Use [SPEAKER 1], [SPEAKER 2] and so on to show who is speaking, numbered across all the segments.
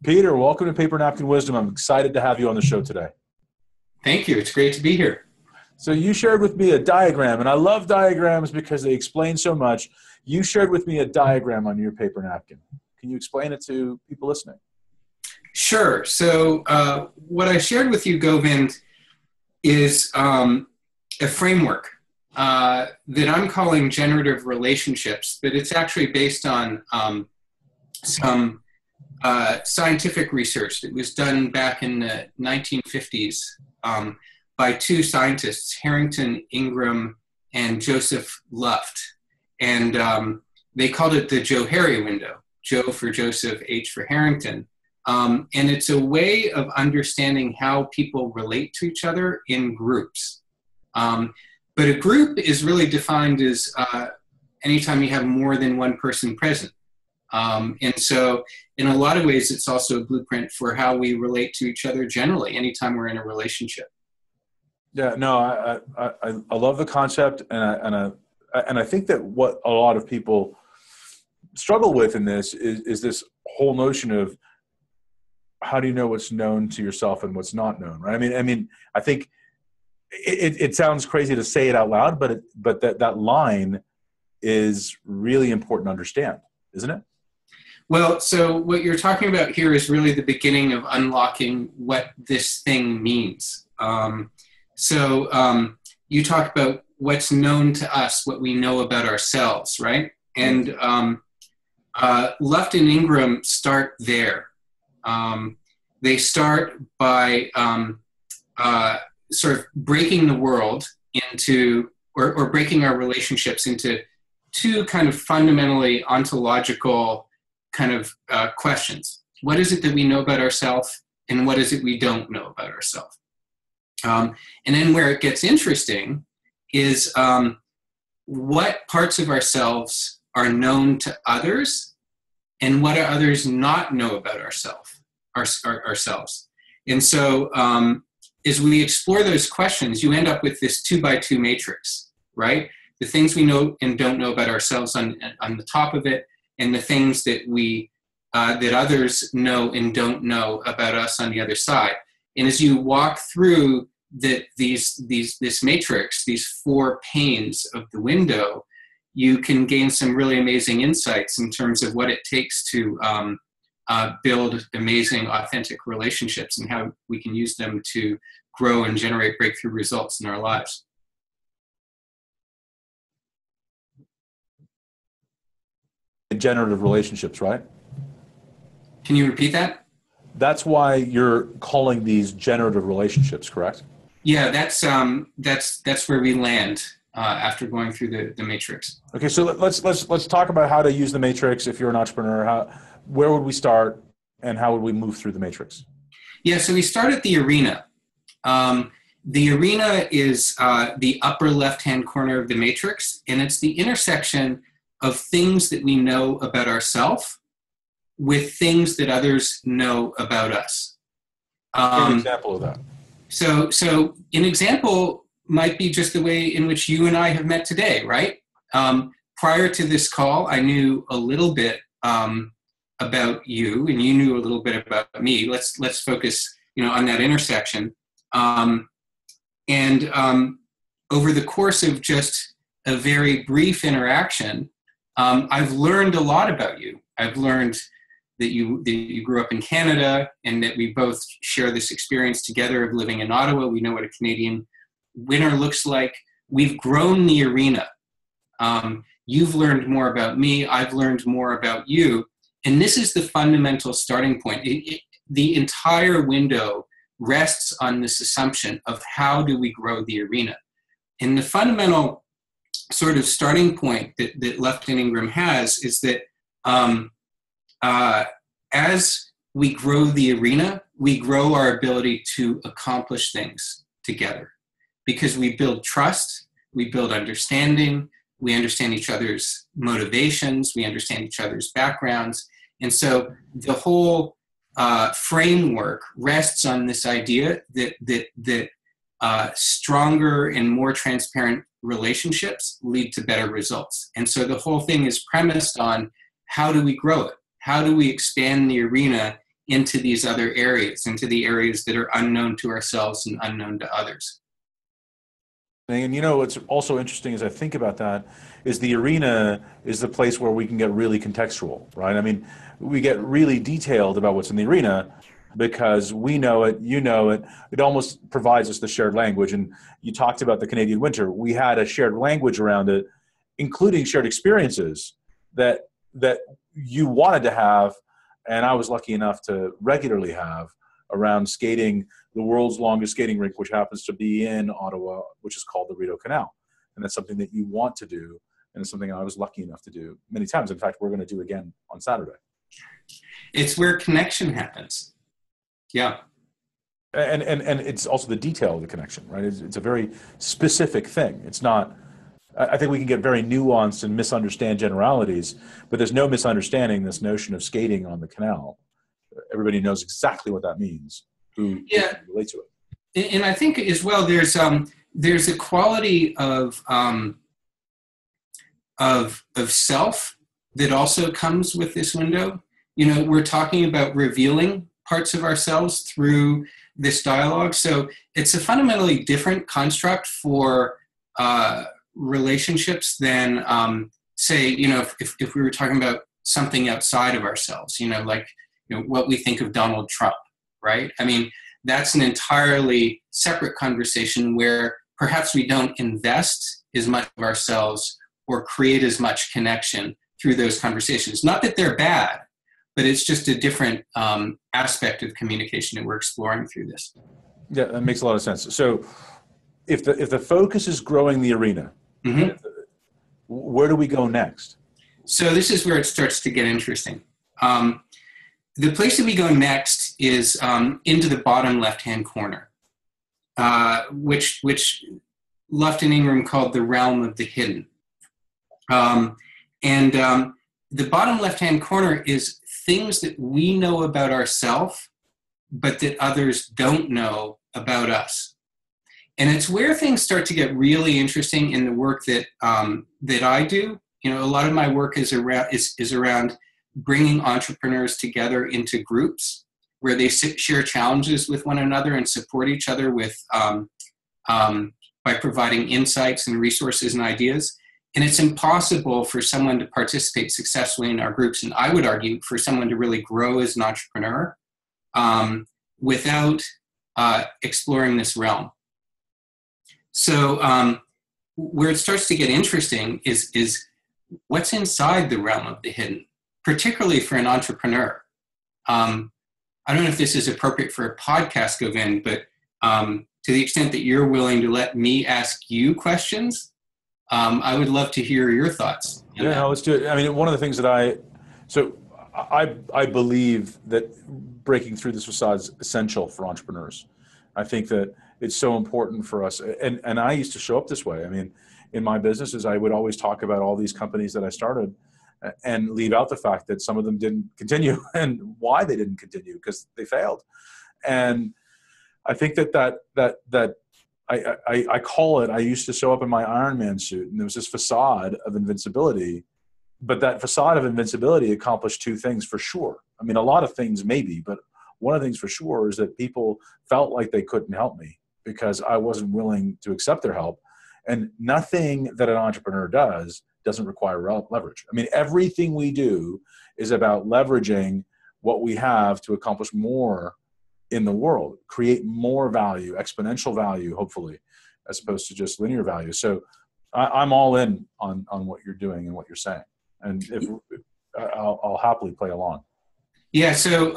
[SPEAKER 1] Peter, welcome to Paper Napkin Wisdom. I'm excited to have you on the show today.
[SPEAKER 2] Thank you. It's great to be here.
[SPEAKER 1] So you shared with me a diagram, and I love diagrams because they explain so much. You shared with me a diagram on your paper napkin. Can you explain it to people listening?
[SPEAKER 2] Sure. So what I shared with you, Govind, is a framework that I'm calling generative relationships, but it's actually based on some scientific research that was done back in the 1950s by two scientists, Harrington Ingram and Joseph Luft. And they called it the Johari Window, Jo for Joseph, H for Harrington. And it's a way of understanding how people relate to each other in groups. But a group is really defined as anytime you have more than one person present. And so in a lot of ways, it's also a blueprint for how we relate to each other generally, anytime we're in a relationship.
[SPEAKER 1] Yeah, no, I love the concept, and I think that what a lot of people struggle with in this is this whole notion of how do you know what's known to yourself and what's not known, right? I think it sounds crazy to say it out loud, but that line is really important to understand, isn't it?
[SPEAKER 2] Well, so what you're talking about here is really the beginning of unlocking what this thing means. You talk about what's known to us, what we know about ourselves, right? And Luft and Ingram start there. They start by sort of breaking the world into, or breaking our relationships into two kind of fundamentally ontological kind of questions. What is it that we know about ourselves, and what is it we don't know about ourselves? And then where it gets interesting is what parts of ourselves are known to others, and what do others not know about ourselves. And so as we explore those questions, you end up with this 2x2 matrix, right? The things we know and don't know about ourselves on the top of it, and the things that that others know and don't know about us on the other side. And as you walk through this matrix, these four panes of the window, you can gain some really amazing insights in terms of what it takes to build amazing, authentic relationships, and how we can use them to grow and generate breakthrough results in our lives.
[SPEAKER 1] Generative relationships, right?
[SPEAKER 2] Can you repeat that?
[SPEAKER 1] That's why you're calling these generative relationships, correct?
[SPEAKER 2] Yeah, that's where we land after going through the matrix.
[SPEAKER 1] Okay, so let's talk about how to use the matrix. If you're an entrepreneur, where would we start, and how would we move through the matrix?
[SPEAKER 2] Yeah, so we start at the arena. The arena is the upper left-hand corner of the matrix, and it's the intersection of things that we know about ourselves with things that others know about us.
[SPEAKER 1] An example of that.
[SPEAKER 2] So an example might be just the way in which you and I have met today, right? Prior to this call, I knew a little bit about you, and you knew a little bit about me. Let's focus, on that intersection. And over the course of just a very brief interaction, I've learned a lot about you. I've learned that you grew up in Canada, and that we both share this experience together of living in Ottawa. We know what a Canadian winter looks like. We've grown the arena. You've learned more about me. I've learned more about you. And this is the fundamental starting point. The entire window rests on this assumption of how do we grow the arena. And the fundamental sort of starting point that Luft and Ingram has is that as we grow the arena, we grow our ability to accomplish things together, because we build trust, we build understanding, we understand each other's motivations, we understand each other's backgrounds. And so the whole framework rests on this idea that stronger and more transparent relationships lead to better results. And so the whole thing is premised on how do we grow it? How do we expand the arena into these other areas, into the areas that are unknown to ourselves and unknown to others.
[SPEAKER 1] And you know, what's also interesting as I think about that is the arena is the place where we can get really contextual, right? I mean, we get really detailed about what's in the arena because we know it, you know it. It almost provides us the shared language. And you talked about the Canadian winter. We had a shared language around it, including shared experiences that you wanted to have, and I was lucky enough to regularly have around skating the world's longest skating rink, which happens to be in Ottawa, which is called the Rideau Canal. And that's something that you want to do, and it's something I was lucky enough to do many times. In fact, we're going to do again on Saturday.
[SPEAKER 2] It's where connection happens. Yeah.
[SPEAKER 1] And it's also the detail of the connection, right? It's a very specific thing. It's not, I think we can get very nuanced and misunderstand generalities, but there's no misunderstanding this notion of skating on the canal. Everybody knows exactly what that means, who relates to it.
[SPEAKER 2] And I think as well, there's a quality of self that also comes with this window. You know, we're talking about revealing parts of ourselves through this dialogue. So it's a fundamentally different construct for relationships than, say, you know, if we were talking about something outside of ourselves, you know, like, you know, what we think of Donald Trump, right? I mean, that's an entirely separate conversation where perhaps we don't invest as much of ourselves or create as much connection through those conversations. Not that they're bad, but it's just a different aspect of communication that we're exploring through this.
[SPEAKER 1] Yeah, that makes a lot of sense. So if the focus is growing the arena,
[SPEAKER 2] mm-hmm.
[SPEAKER 1] Where do we go next?
[SPEAKER 2] So this is where it starts to get interesting. The place that we go next is into the bottom left-hand corner, which Lufton Ingram called the realm of the hidden. The bottom left-hand corner is things that we know about ourselves, but that others don't know about us. And it's where things start to get really interesting in the work that I do. You know, a lot of my work is around bringing entrepreneurs together into groups where they share challenges with one another and support each other with by providing insights and resources and ideas. And it's impossible for someone to participate successfully in our groups, and I would argue for someone to really grow as an entrepreneur without exploring this realm. So where it starts to get interesting is what's inside the realm of the hidden, particularly for an entrepreneur. I don't know if this is appropriate for a podcast, Govind, but to the extent that you're willing to let me ask you questions, I would love to hear your thoughts.
[SPEAKER 1] Yeah, no, let's do it. I mean, one of the things that I believe that breaking through this facade is essential for entrepreneurs. I think that it's so important for us. And I used to show up this way. I mean, in my businesses, I would always talk about all these companies that I started and leave out the fact that some of them didn't continue and why they didn't continue, because they failed. And I think that I call it, I used to show up in my Iron Man suit and there was this facade of invincibility, but that facade of invincibility accomplished two things for sure. I mean, a lot of things maybe, but one of the things for sure is that people felt like they couldn't help me because I wasn't willing to accept their help. And nothing that an entrepreneur doesn't require leverage. I mean, everything we do is about leveraging what we have to accomplish more in the world, create more value, exponential value, hopefully, as opposed to just linear value. So I'm all in on what you're doing and what you're saying. And I'll happily play along.
[SPEAKER 2] Yeah, so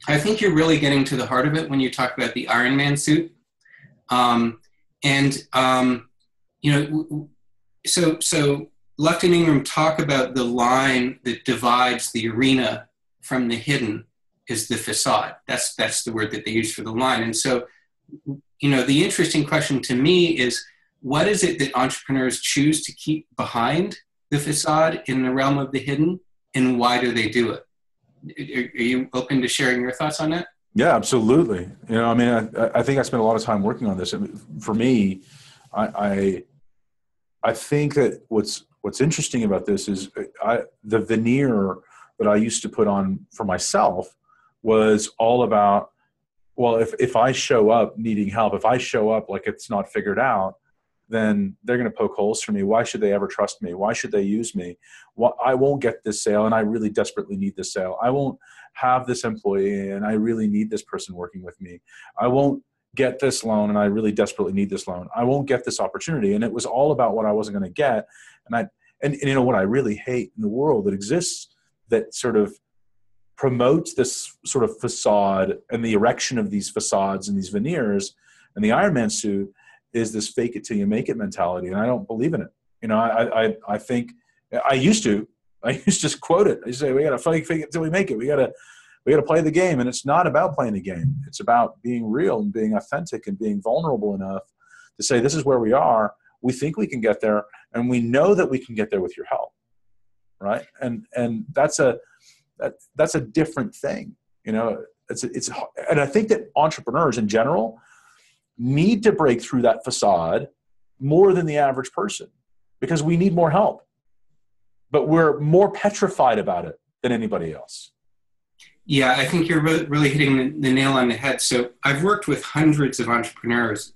[SPEAKER 2] I think you're really getting to the heart of it when you talk about the Iron Man suit. You know, so Lufton and Ingram talk about the line that divides the arena from the hidden is the facade. That's the word that they use for the line. And so, you know, the interesting question to me is, what is it that entrepreneurs choose to keep behind the facade in the realm of the hidden, and why do they do it? Are you open to sharing your thoughts on that?
[SPEAKER 1] Yeah, absolutely. You know, I mean, I think I spent a lot of time working on this. I mean, for me, I think that what's interesting about this is the veneer that I used to put on for myself was all about, well, if I show up needing help, if I show up like it's not figured out, then they're going to poke holes for me. Why should they ever trust me? Why should they use me? Well, I won't get this sale, and I really desperately need this sale. I won't have this employee, and I really need this person working with me. I won't get this loan, and I really desperately need this loan. I won't get this opportunity. And it was all about what I wasn't going to get. And you know what I really hate in the world that exists, that sort of promotes this sort of facade and the erection of these facades and these veneers and the Iron Man suit, is this fake it till you make it mentality. And I don't believe in it. You know, I think I used to just quote it. I say, we got to fake it till we make it. We got to play the game. And it's not about playing the game. It's about being real and being authentic and being vulnerable enough to say, this is where we are. We think we can get there, and we know that we can get there with your help. Right. And that's a different thing. You know, and I think that entrepreneurs in general need to break through that facade more than the average person, because we need more help, but we're more petrified about it than anybody else.
[SPEAKER 2] Yeah, I think you're really hitting the nail on the head. So I've worked with hundreds of entrepreneurs,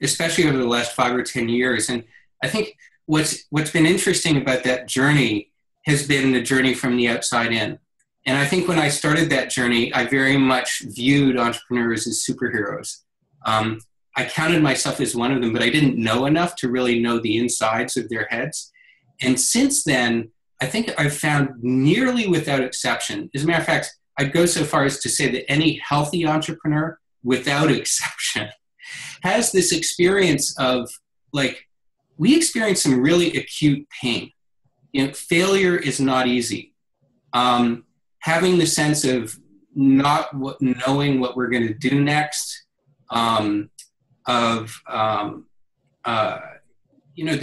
[SPEAKER 2] especially over the last 5 or 10 years. And I think what's been interesting about that journey has been the journey from the outside in. And I think when I started that journey, I very much viewed entrepreneurs as superheroes. I counted myself as one of them, but I didn't know enough to really know the insides of their heads. And since then, I think I've found nearly without exception, as a matter of fact, I'd go so far as to say that any healthy entrepreneur, without exception, has this experience of, like, we experience some really acute pain. You know, failure is not easy. Having the sense of not knowing what we're going to do next, you know,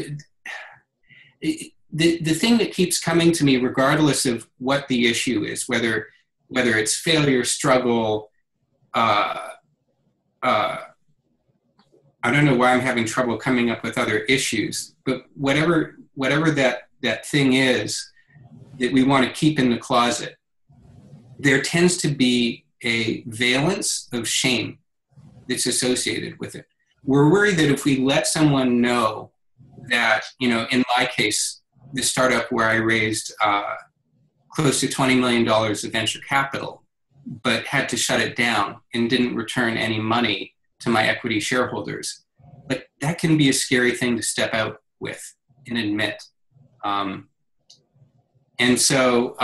[SPEAKER 2] the thing that keeps coming to me, regardless of what the issue is, whether it's failure, struggle, I don't know why I'm having trouble coming up with other issues, but whatever that thing is that we want to keep in the closet, there tends to be a valence of shame that's associated with it. We're worried that if we let someone know that, you know, in my case, the startup where I raised close to $20 million of venture capital, but had to shut it down and didn't return any money to my equity shareholders, like, that can be a scary thing to step out with and admit. And so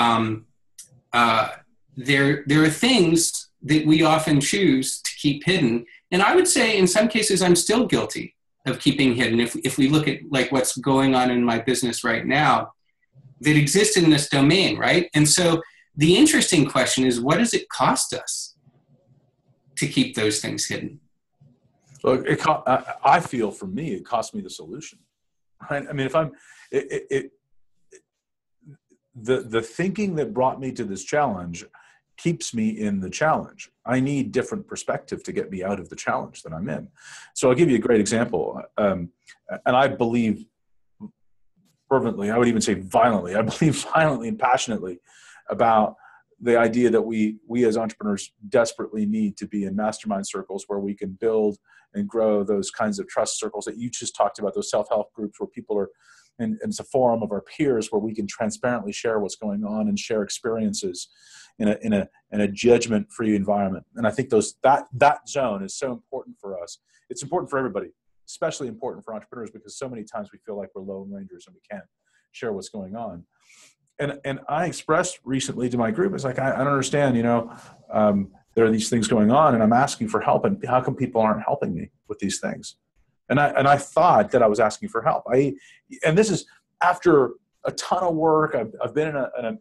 [SPEAKER 2] there are things that we often choose to keep hidden. And I would say in some cases, I'm still guilty of keeping hidden. If we look at, like, what's going on in my business right now that exists in this domain, right? And so the interesting question is, what does it cost us to keep those things hidden?
[SPEAKER 1] So I feel, for me, it cost me the solution, right? I mean, the thinking that brought me to this challenge keeps me in the challenge. I need different perspective to get me out of the challenge that I'm in. So I'll give you a great example. And I believe fervently, I would even say violently, I believe violently and passionately about the idea that we as entrepreneurs desperately need to be in mastermind circles where we can build and grow those kinds of trust circles that you just talked about, those self-help groups where people are, and it's a forum of our peers where we can transparently share what's going on and share experiences in a judgment-free environment. And I think that zone is so important for us. It's important for everybody, especially important for entrepreneurs, because so many times we feel like we're lone rangers and we can't share what's going on. And I expressed recently to my group, it's like, I don't understand, you know, there are these things going on and I'm asking for help, and how come people aren't helping me with these things? And I thought that I was asking for help. And this is after a ton of work. I've been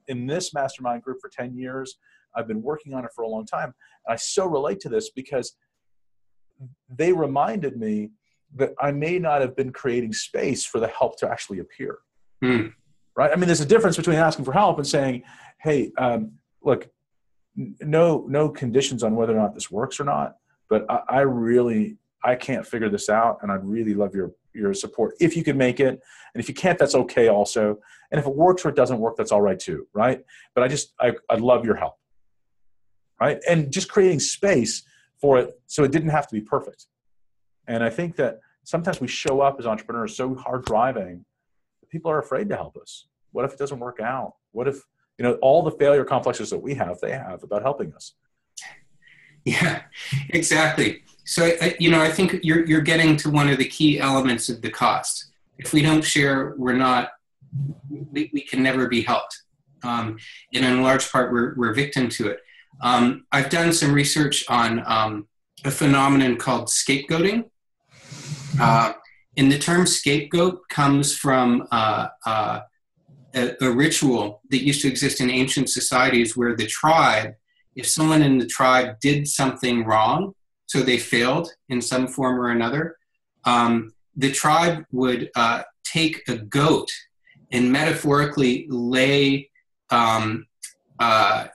[SPEAKER 1] in this mastermind group for 10 years. I've been working on it for a long time. And I so relate to this because they reminded me that I may not have been creating space for the help to actually appear. Right? I mean, there's a difference between asking for help and saying, hey, look, no conditions on whether or not this works or not, but I can't figure this out, and I'd really love your support if you can make it. And if you can't, that's okay also. And if it works or it doesn't work, that's all right too, right? But I'd love your help. right? And just creating space for it so it didn't have to be perfect. And I think that sometimes we show up as entrepreneurs so hard driving, people are afraid to help us. What if it doesn't work out? What if, all the failure complexes that we have, they have about helping us.
[SPEAKER 2] Yeah, exactly. So, I think you're getting to one of the key elements of the cost. If we don't share, we can never be helped. And in large part, we're victim to it. I've done some research on a phenomenon called scapegoating. And the term scapegoat comes from a ritual that used to exist in ancient societies where the tribe, if someone in the tribe did something wrong, so they failed in some form or another, the tribe would take a goat and metaphorically lay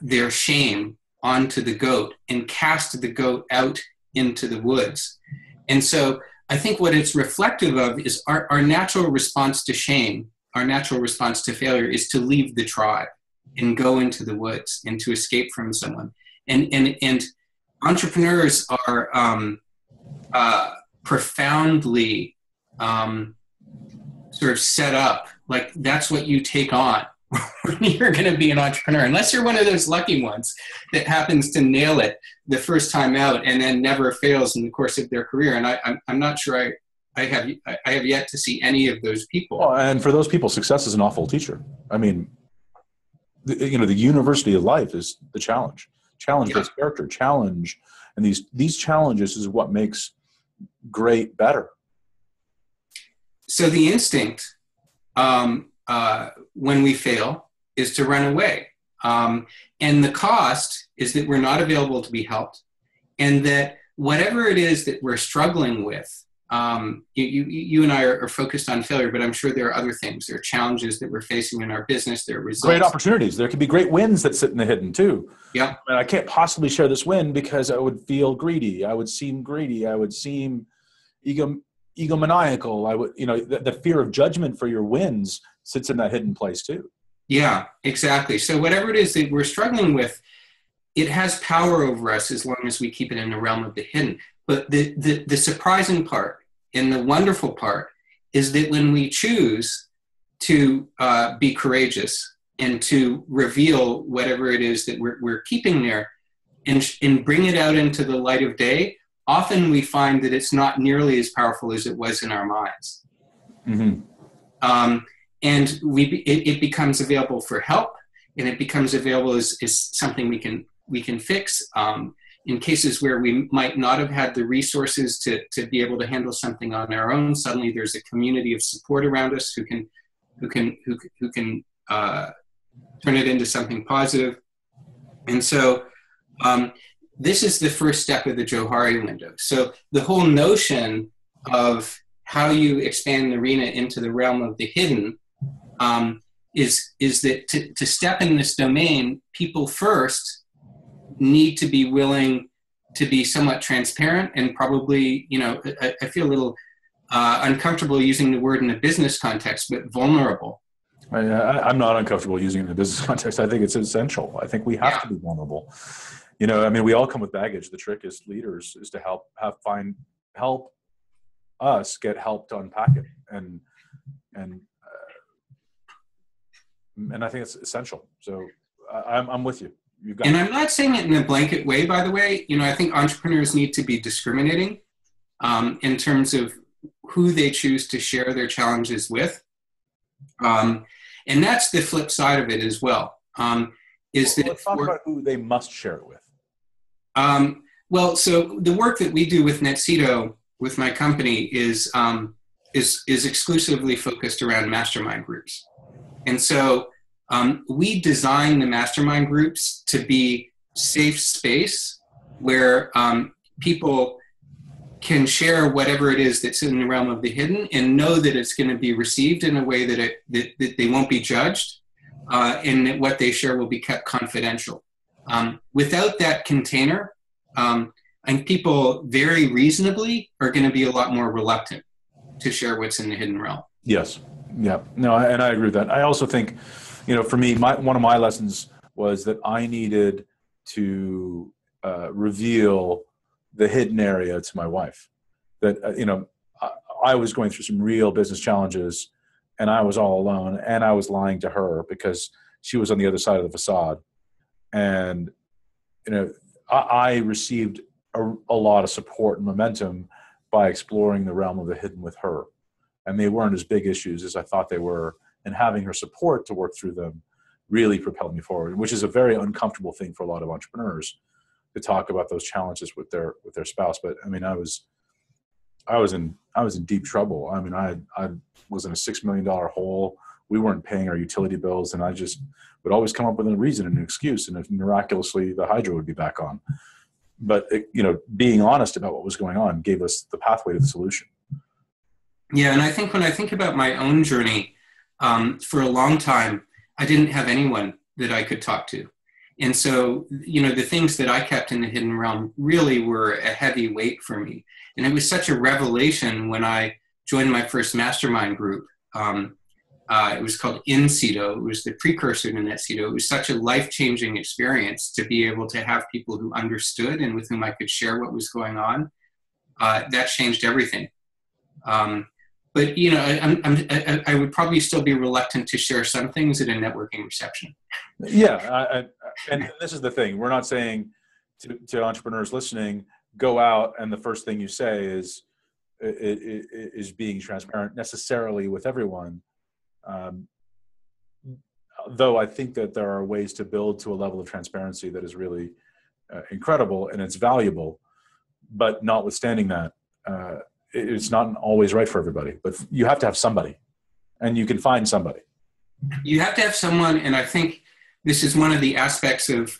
[SPEAKER 2] their shame onto the goat and cast the goat out into the woods. And so I think what it's reflective of is our natural response to shame, our natural response to failure is to leave the tribe and go into the woods and to escape from someone. And entrepreneurs are profoundly sort of set up, like that's what you take on when you're going to be an entrepreneur, unless you're one of those lucky ones that happens to nail it the first time out and then never fails in the course of their career. And I'm not sure I have yet to see any of those people.
[SPEAKER 1] Well, and for those people, success is an awful teacher. I mean, the university of life is the challenge. Challenge-based character, challenge. And these challenges is what makes great better.
[SPEAKER 2] So the instinct when we fail is to run away. And the cost is that we're not available to be helped. And that whatever it is that we're struggling with, you and I are focused on failure, but I'm sure there are other things. There are challenges that we're facing in our business. There are results.
[SPEAKER 1] Great opportunities. There could be great wins that sit in the hidden too.
[SPEAKER 2] Yeah.
[SPEAKER 1] And I can't possibly share this win because I would feel greedy. I would seem greedy. I would seem egomaniacal. I would, the fear of judgment for your wins sits in that hidden place too.
[SPEAKER 2] Yeah, exactly. So whatever it is that we're struggling with, it has power over us as long as we keep it in the realm of the hidden. But the surprising part and the wonderful part is that when we choose to be courageous and to reveal whatever it is that we're keeping there and bring it out into the light of day, often we find that it's not nearly as powerful as it was in our minds. Mm-hmm. And it becomes available for help, and it becomes available as something we can fix. In cases where we might not have had the resources to be able to handle something on our own, suddenly there's a community of support around us who can turn it into something positive. And so this is the first step of the Johari window. So the whole notion of how you expand the arena into the realm of the hidden is that to step in this domain, people first need to be willing to be somewhat transparent and probably, I feel a little uncomfortable using the word in a business context, but vulnerable.
[SPEAKER 1] I'm not uncomfortable using it in a business context. I think it's essential. I think we have to be vulnerable. We all come with baggage. The trick as leaders is to help us get help to unpack it. And I think it's essential. So I'm with you.
[SPEAKER 2] And I'm not saying it in a blanket way, by the way. I think entrepreneurs need to be discriminating in terms of who they choose to share their challenges with. And that's the flip side of it as well. Let's
[SPEAKER 1] talk about who they must share it with.
[SPEAKER 2] So the work that we do with NetCito, with my company, is exclusively focused around mastermind groups. And so we design the mastermind groups to be safe space where people can share whatever it is that's in the realm of the hidden and know that it's going to be received in a way that they won't be judged and that what they share will be kept confidential. Without that container, I think people very reasonably are going to be a lot more reluctant to share what's in the hidden realm.
[SPEAKER 1] Yes. Yeah. No, and I agree with that. I also think, for me, one of my lessons was that I needed to reveal the hidden area to my wife. That, you know, I was going through some real business challenges, and I was all alone, and I was lying to her because she was on the other side of the facade. And, you know, I received a lot of support and momentum by exploring the realm of the hidden with her. And they weren't as big issues as I thought they were. And having her support to work through them really propelled me forward, which is a very uncomfortable thing for a lot of entrepreneurs, to talk about those challenges with their spouse. But I mean, I was in deep trouble. I mean, I was in a $6 million hole. We weren't paying our utility bills, and I just would always come up with a reason and an excuse. And if miraculously the hydro would be back on, but you know, being honest about what was going on gave us the pathway to the solution.
[SPEAKER 2] Yeah, and I think when I think about my own journey, for a long time, I didn't have anyone that I could talk to. And so, you know, the things that I kept in the hidden realm really were a heavy weight for me. And it was such a revelation when I joined my first mastermind group. It was called InCito. It was the precursor to NetCito. It was such a life-changing experience to be able to have people who understood and with whom I could share what was going on. That changed everything. But, you know, I would probably still be reluctant to share some things at a networking reception.
[SPEAKER 1] Yeah, and this is the thing. We're not saying to entrepreneurs listening, go out and the first thing you say is being transparent necessarily with everyone. Though I think that there are ways to build to a level of transparency that is really incredible and it's valuable. But notwithstanding that, it's not always right for everybody. But you have to have somebody, and you can find somebody.
[SPEAKER 2] You have to have someone, and I think this is one of the aspects of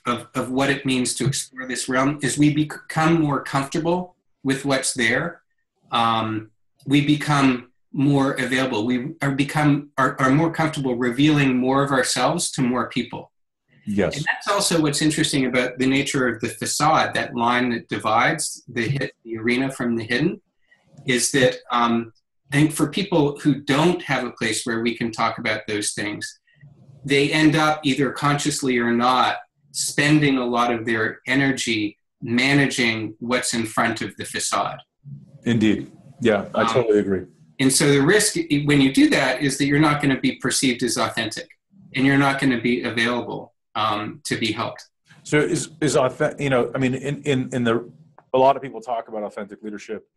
[SPEAKER 2] what it means to explore this realm, is we become more comfortable with what's there. We become more available. We are more comfortable revealing more of ourselves to more people.
[SPEAKER 1] Yes.
[SPEAKER 2] And that's also what's interesting about the nature of the facade, that line that divides the arena from the hidden, is that I think for people who don't have a place where we can talk about those things, they end up, either consciously or not, spending a lot of their energy managing what's in front of the facade.
[SPEAKER 1] Indeed. Yeah, I totally agree.
[SPEAKER 2] And so the risk when you do that is that you're not going to be perceived as authentic, and you're not going to be available to be helped.
[SPEAKER 1] So is authentic, you know, I mean, a lot of people talk about authentic leadership,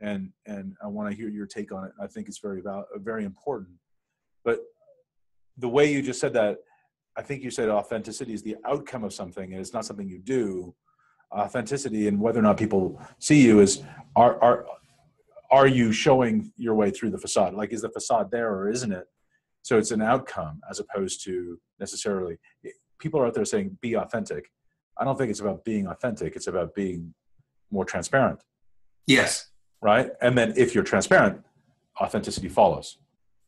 [SPEAKER 1] and I want to hear your take on it. I think it's very important. But the way you just said that, I think you said authenticity is the outcome of something, and it's not something you do. Authenticity and whether or not people see you is, are you showing your way through the facade? Like, is the facade there or isn't it? So it's an outcome as opposed to necessarily, people are out there saying, be authentic. I don't think it's about being authentic. It's about being more transparent.
[SPEAKER 2] Yes.
[SPEAKER 1] Right? And then if you're transparent, authenticity follows.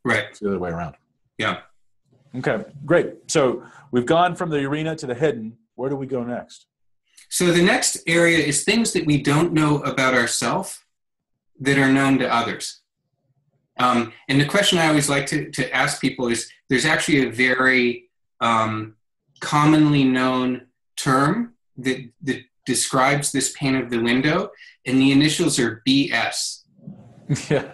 [SPEAKER 2] Right.
[SPEAKER 1] It's the other way around.
[SPEAKER 2] Yeah.
[SPEAKER 1] Okay, great. So we've gone from the arena to the hidden. Where do we go next?
[SPEAKER 2] So the next area is things that we don't know about ourselves that are known to others. And the question I always like to ask people is, there's actually a very commonly known term that describes this pane of the window, and the initials are BS.
[SPEAKER 1] Yeah,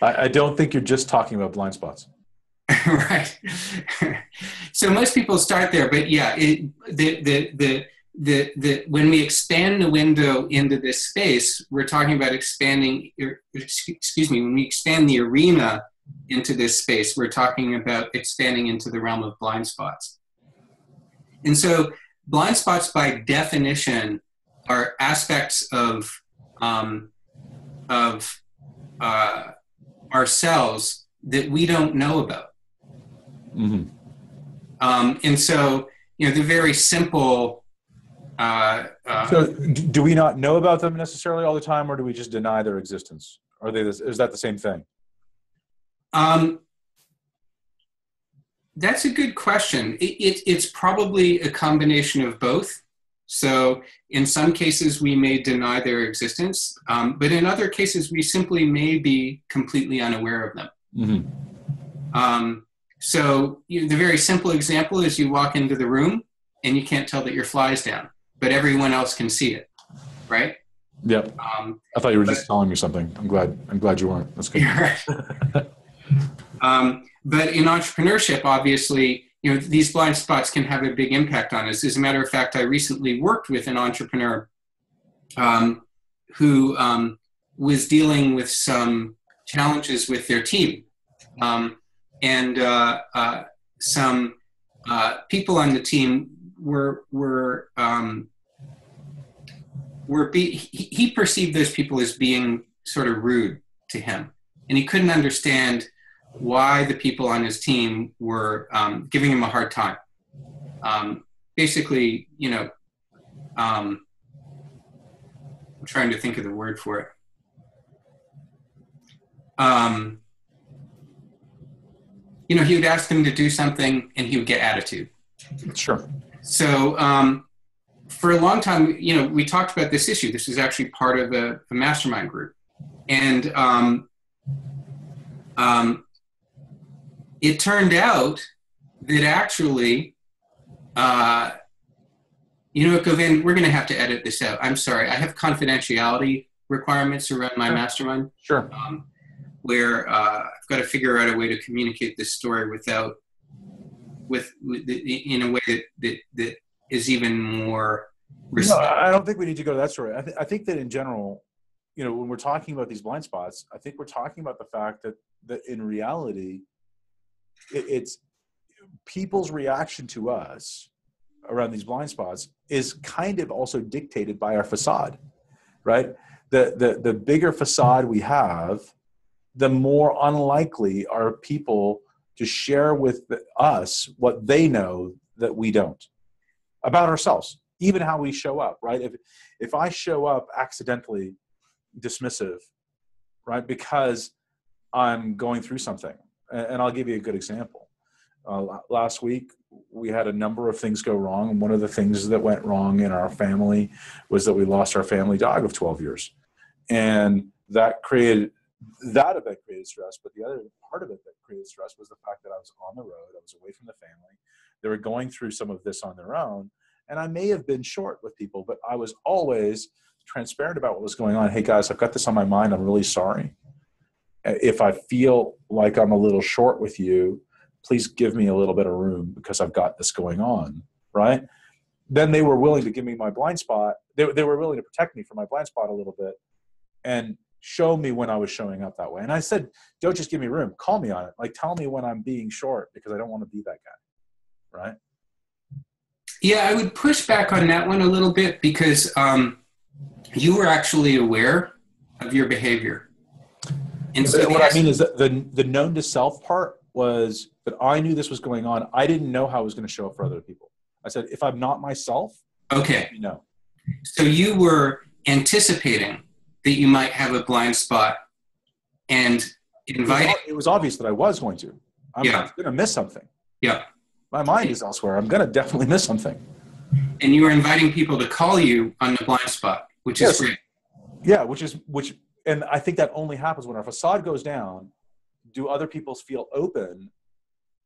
[SPEAKER 1] I don't think you're just talking about blind spots.
[SPEAKER 2] Right. So most people start there, but yeah, when we expand the window into this space, we're talking about expanding, when we expand the arena into this space, we're talking about expanding into the realm of blind spots. And so blind spots by definition are aspects of ourselves that we don't know about.
[SPEAKER 1] Mm-hmm.
[SPEAKER 2] And so, you know, the very simple.
[SPEAKER 1] So do we not know about them necessarily all the time, or do we just deny their existence? Is that the same thing?
[SPEAKER 2] That's a good question. It's probably a combination of both. So in some cases, we may deny their existence, but in other cases, we simply may be completely unaware of them. Mm-hmm. So the very simple example is you walk into the room and you can't tell that your fly is down, but everyone else can see it, right?
[SPEAKER 1] Yep. I thought you were just telling me something. I'm glad you weren't. That's good.
[SPEAKER 2] Right. But in entrepreneurship, obviously, these blind spots can have a big impact on us. As a matter of fact, I recently worked with an entrepreneur who was dealing with some challenges with their team. And some people on the team he perceived those people as being sort of rude to him. And he couldn't understand why the people on his team were giving him a hard time. Basically, I'm trying to think of the word for it. He would ask them to do something and he would get attitude.
[SPEAKER 1] Sure.
[SPEAKER 2] So for a long time, we talked about this issue. This is actually part of a mastermind group. And it turned out that actually, Govind, we're going to have to edit this out. I'm sorry. I have confidentiality requirements around my mastermind.
[SPEAKER 1] Sure.
[SPEAKER 2] Where I've got to figure out a way to communicate this story in a way that is even more respectful.
[SPEAKER 1] No, I don't think we need to go to that story. I think that in general, when we're talking about these blind spots, I think we're talking about the fact that in reality, it's people's reaction to us around these blind spots is kind of also dictated by our facade, right? The bigger facade we have, the more unlikely are people to share with us what they know that we don't about ourselves, even how we show up, right? If I show up accidentally dismissive, right, because I'm going through something, and I'll give you a good example. Last week, we had a number of things go wrong, and one of the things that went wrong in our family was that we lost our family dog of 12 years. And that event created stress, but the other part of it that created stress was the fact that I was on the road, I was away from the family. They were going through some of this on their own, and I may have been short with people, but I was always transparent about what was going on. Hey guys, I've got this on my mind. I'm really sorry. If I feel like I'm a little short with you, please give me a little bit of room because I've got this going on, right? Then they were willing to give me my blind spot. They were willing to protect me from my blind spot a little bit and show me when I was showing up that way. And I said, don't just give me room. Call me on it. Like, tell me when I'm being short because I don't want to be that guy, right?
[SPEAKER 2] Yeah, I would push back on that one a little bit because you were actually aware of your behavior. And so
[SPEAKER 1] what I mean is that the known to self part was that I knew this was going on. I didn't know how I was going to show up for other people. I said, if I'm not myself,
[SPEAKER 2] okay.
[SPEAKER 1] No.
[SPEAKER 2] So you were anticipating that you might have a blind spot and inviting.
[SPEAKER 1] It was obvious that I was going to. I'm going to miss something.
[SPEAKER 2] Yeah.
[SPEAKER 1] My mind is elsewhere. I'm going to definitely miss something.
[SPEAKER 2] And you were inviting people to call you on the blind spot, which is great.
[SPEAKER 1] Yeah, and I think that only happens when our facade goes down. Do other people feel open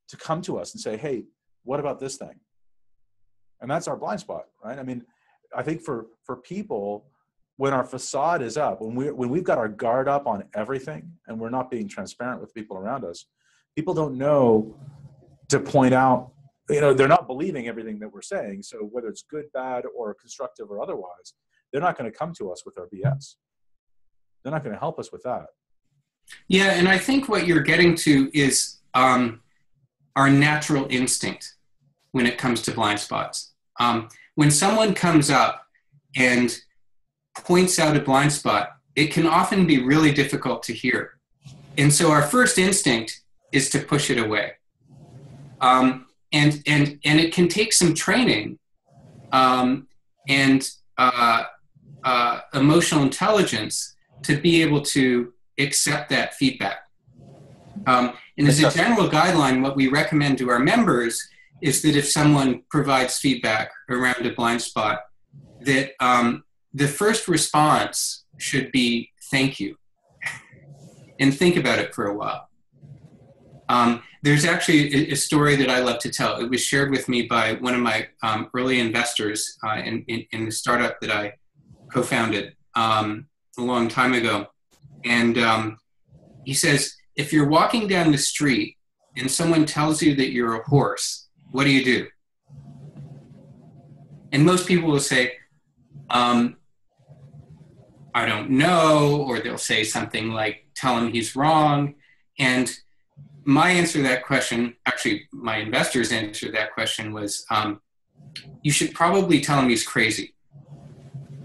[SPEAKER 1] to come to us and say, hey, what about this thing? And that's our blind spot, right? I mean, I think for people, when our facade is up, when we've got our guard up on everything and we're not being transparent with people around us, people don't know to point out, they're not believing everything that we're saying. So whether it's good, bad, or constructive or otherwise, they're not going to come to us with our BS. They're not going to help us with that.
[SPEAKER 2] Yeah, and I think what you're getting to is our natural instinct when it comes to blind spots. When someone comes up and points out a blind spot, it can often be really difficult to hear. And so our first instinct is to push it away. And it can take some training and emotional intelligence to be able to accept that feedback. And as a general guideline, what we recommend to our members is that if someone provides feedback around a blind spot, that the first response should be thank you, and think about it for a while. There's actually a story that I love to tell. It was shared with me by one of my early investors in the startup that I co-founded a long time ago. And he says, if you're walking down the street and someone tells you that you're a horse, what do you do? And most people will say, I don't know, or they'll say something like, tell him he's wrong. And my answer to that question, actually my investor's answer to that question was, you should probably tell him he's crazy.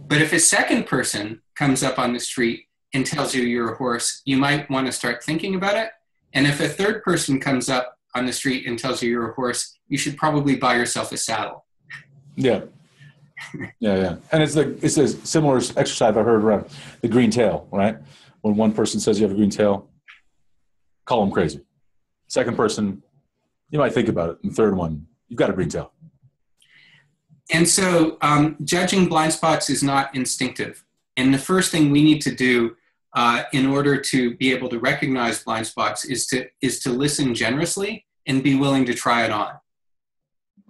[SPEAKER 2] But if a second person comes up on the street and tells you you're a horse, you might want to start thinking about it. And if a third person comes up on the street and tells you you're a horse, you should probably buy yourself a saddle.
[SPEAKER 1] Yeah. Yeah. And it's a similar exercise I've heard around the green tail, right? When one person says you have a green tail, call them crazy. Second person, you might think about it. And the third one, you've got a green tail.
[SPEAKER 2] And so judging blind spots is not instinctive. And the first thing we need to do in order to be able to recognize blind spots is to listen generously and be willing to try it on.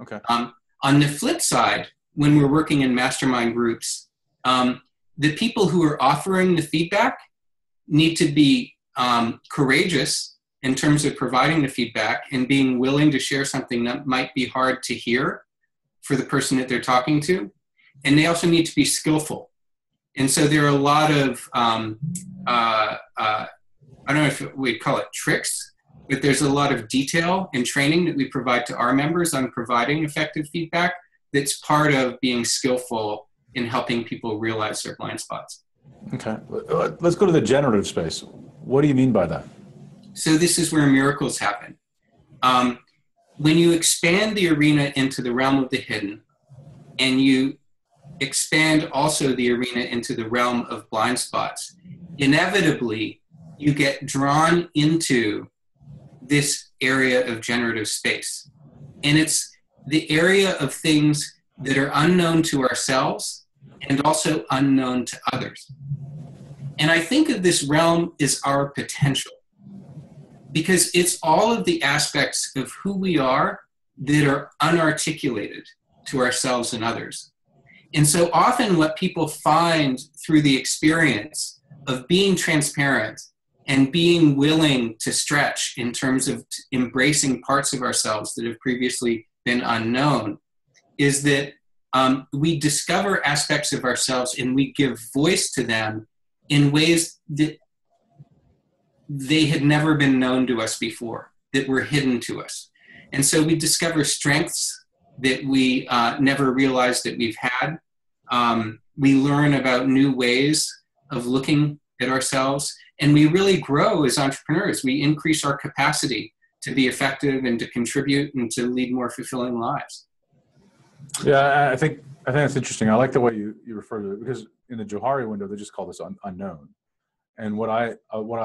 [SPEAKER 1] Okay.
[SPEAKER 2] On the flip side, when we're working in mastermind groups, the people who are offering the feedback need to be courageous in terms of providing the feedback and being willing to share something that might be hard to hear for the person that they're talking to. And they also need to be skillful. And so there are a lot of, I don't know if we'd call it tricks, but there's a lot of detail and training that we provide to our members on providing effective feedback that's part of being skillful in helping people realize their blind spots.
[SPEAKER 1] Okay. Let's go to the generative space. What do you mean by that?
[SPEAKER 2] So this is where miracles happen. When you expand the arena into the realm of the hidden, and you expand also the arena into the realm of blind spots, inevitably you get drawn into this area of generative space. And it's the area of things that are unknown to ourselves and also unknown to others. And I think of this realm as our potential, because it's all of the aspects of who we are that are unarticulated to ourselves and others. And so often what people find through the experience of being transparent and being willing to stretch in terms of embracing parts of ourselves that have previously been unknown is that we discover aspects of ourselves and we give voice to them in ways that they had never been known to us before, that were hidden to us. And so we discover strengths that we never realized that we've had. We learn about new ways of looking at ourselves, and we really grow as entrepreneurs. We increase our capacity to be effective and to contribute and to lead more fulfilling lives.
[SPEAKER 1] Yeah, I think that's interesting. I like the way you refer to it, because in the Johari window, they just call this unknown. And what I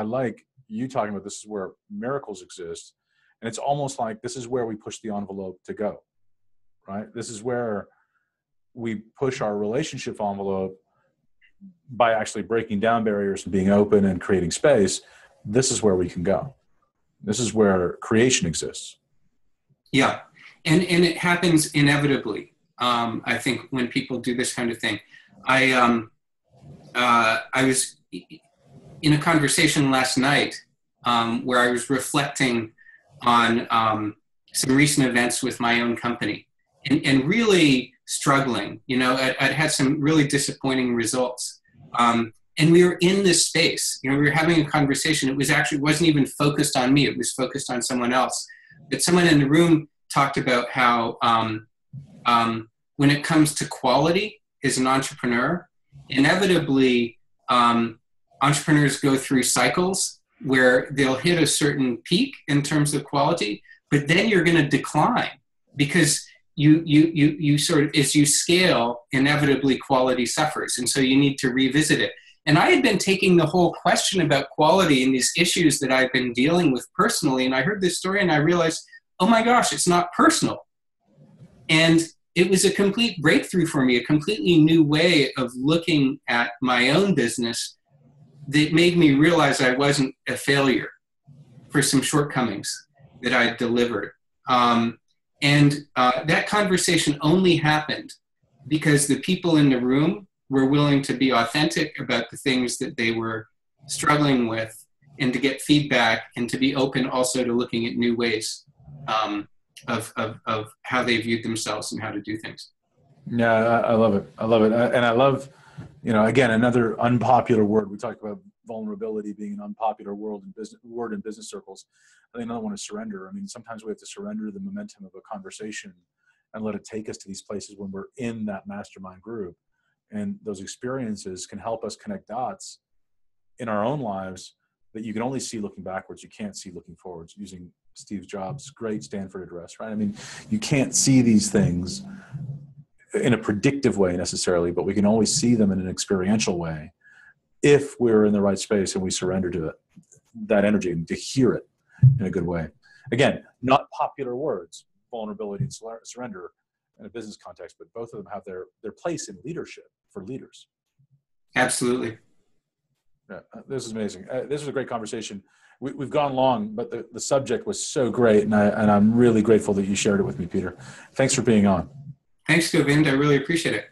[SPEAKER 1] like you talking about, this is where miracles exist. And it's almost like this is where we push the envelope to go, right? This is where we push our relationship envelope by actually breaking down barriers and being open and creating space. This is where we can go. This is where creation exists.
[SPEAKER 2] Yeah. And it happens inevitably. I think when people do this kind of thing, I was in a conversation last night where I was reflecting on some recent events with my own company and really struggling. You know, I'd had some really disappointing results. And we were in this space, you know, we were having a conversation. It wasn't even focused on me. It was focused on someone else. But someone in the room talked about how when it comes to quality as an entrepreneur, inevitably entrepreneurs go through cycles where they'll hit a certain peak in terms of quality, but then you're going to decline because you sort of, as you scale, inevitably quality suffers. And so you need to revisit it. And I had been taking the whole question about quality and these issues that I've been dealing with personally. And I heard this story and I realized, oh my gosh, it's not personal. And it was a complete breakthrough for me, a completely new way of looking at my own business that made me realize I wasn't a failure for some shortcomings. that I delivered. That conversation only happened because the people in the room were willing to be authentic about the things that they were struggling with, and to get feedback, and to be open also to looking at new ways of how they viewed themselves and how to do things.
[SPEAKER 1] Yeah, I love it. I love it. And I love, again, another unpopular word. We talked about vulnerability being an unpopular word in business circles. I think another one is surrender. I mean, sometimes we have to surrender the momentum of a conversation and let it take us to these places when we're in that mastermind group. And those experiences can help us connect dots in our own lives that you can only see looking backwards. You can't see looking forwards, using Steve Jobs' great Stanford address, right? I mean, you can't see these things in a predictive way necessarily, but we can always see them in an experiential way if we're in the right space and we surrender to it, that energy, and to hear it in a good way. Again, not popular words, vulnerability and surrender in a business context, but both of them have their place in leadership for leaders.
[SPEAKER 2] Absolutely.
[SPEAKER 1] Yeah, this is amazing. This was a great conversation. We've gone long, but the subject was so great, and I'm really grateful that you shared it with me, Peter. Thanks for being on.
[SPEAKER 2] Thanks, Govind. I really appreciate it.